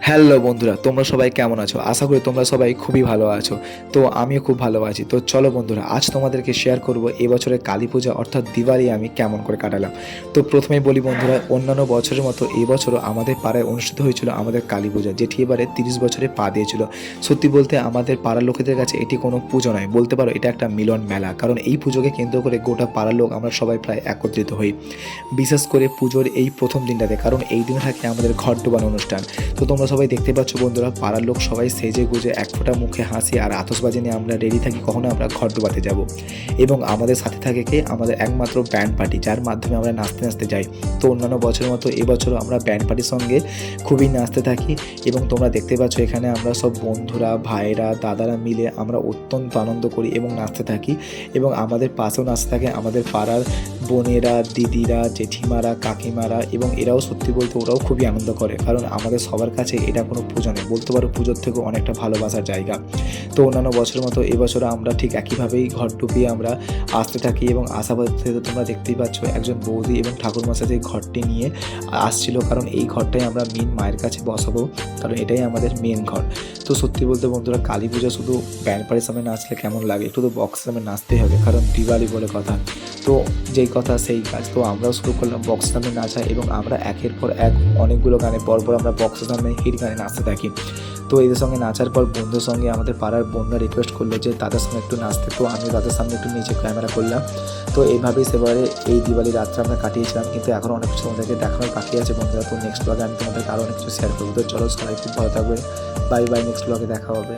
Hello বন্ধুরা, তোমরা সবাই কেমন আছো? আশা করি তোমরা সবাই খুবই ভালো আছো। তো আমিও খুব ভালো আছি। তো চলো বন্ধুরা, আজ তোমাদেরকে শেয়ার করব এবছরের কালী পূজা অর্থাৎ দিওয়ালি আমি কেমন করে কাটালাম। তো প্রথমেই বলি বন্ধুরা, অন্যান্য বছরের মতো এবছরও আমাদের পাড়ায় অনুষ্ঠিত হয়েছিল আমাদের কালী পূজা, যেটি এবারে 30 বছরে পা দিয়েছিল। সত্যি বলতে আমাদের পাড়ার লোকেদের কাছে এটি কোনো পুজো নয়, বলতে পারো এটা একটা মিলন মেলা। কারণ এই পুজোকে কেন্দ্র করে গোটা পাড়ার লোক আমরা সবাই প্রায় একত্রিত হই, বিশেষ করে পুজোর এই প্রথম দিনটাতে, কারণ এই দিনে থাকে আমাদের ঘট ডোবানো অনুষ্ঠান। তো তোমরা সবাই দেখতে পাচ্ছ বন্ধুরা, পাড়ার লোক সবাই সেজে গুজে এক ফোঁটা মুখে হাসি আর আতশবাজি নিয়ে আমরা রেডি থাকি কখনো আমরা ঘট ডোবাতে যাব। এবং আমাদের সাথে থাকে কে, আমাদের একমাত্র ব্যান্ড পার্টি, যার মাধ্যমে আমরা নাচতে নাচতে যাই। তো অন্যান্য বছরের মতো এবছরও আমরা ব্যান্ড পার্টির সঙ্গে খুবই নাচতে থাকি। এবং তোমরা দেখতে পাচ্ছ এখানে আমরা সব বন্ধুরা, ভাইরা, দাদারা মিলে আমরা অত্যন্ত আনন্দ করি এবং নাচতে থাকি। এবং আমাদের পাশেও নাচতে থাকে আমাদের পাড়ার বোনেরা, দিদিরা, জেঠিমারা, কাকিমারা, এবং এরাও সত্যি বলতে ওরাও খুবই আনন্দ করে। কারণ আমাদের সবার কাছে এটা কোনো পুজো নেই, বলতে পারো পুজোর থেকেও অনেকটা ভালোবাসার জায়গা। তো অন্যান্য বছরের মতো এবছর আমরা ঠিক একইভাবেই ঘর ডুবিয়ে আমরা আসতে থাকি। এবং আসার থেকে তোমরা দেখতেই পাচ্ছ একজন বৌদি এবং ঠাকুরমশাই সেই ঘরটি নিয়ে আসছিল, কারণ এই ঘরটাই আমরা মেন মায়ের কাছে বসাবো, কারণ এটাই আমাদের মেন ঘর। তো সত্যি বলতে বন্ধুরা, কালী পূজা শুধু ব্যান্ড পার্টির সামনে নাচলে কেমন লাগে, একটু তো বক্সের সামনে নাচতেই হবে, কারণ দিওয়ালি বলে কথা। তো যেই কথা সেই কাজ। তো আমরাও শুরু করলাম বক্সের সামনে নাচা, এবং আমরা একের পর এক অনেকগুলো গানে পরপর আমরা বক্সের সামনে হিট গানে নাচতে থাকি। তো এদের সঙ্গে নাচার পর বন্ধুর সঙ্গে আমাদের পাড়ার বোনরা রিকোয়েস্ট করলো যে তাদের সঙ্গে একটু নাচতে, তো আমি তাদের সামনে একটু নিচে ক্যামেরা করলাম। তো এইভাবেই সেবারে এই দিওয়ালি রাত্রে আমরা কাটিয়েছিলাম, কিন্তু এখন অনেক কিছু তোমাদেরকে দেখানোর বাকি আছে বন্ধুরা। তো নেক্সট ব্লগে আমি তোমাদেরকে আরও অনেক কিছু শেয়ার করবো। তো চলো, সবাই খুব ভালো থাকবে। বাই বাই, নেক্সট ব্লগে দেখা হবে।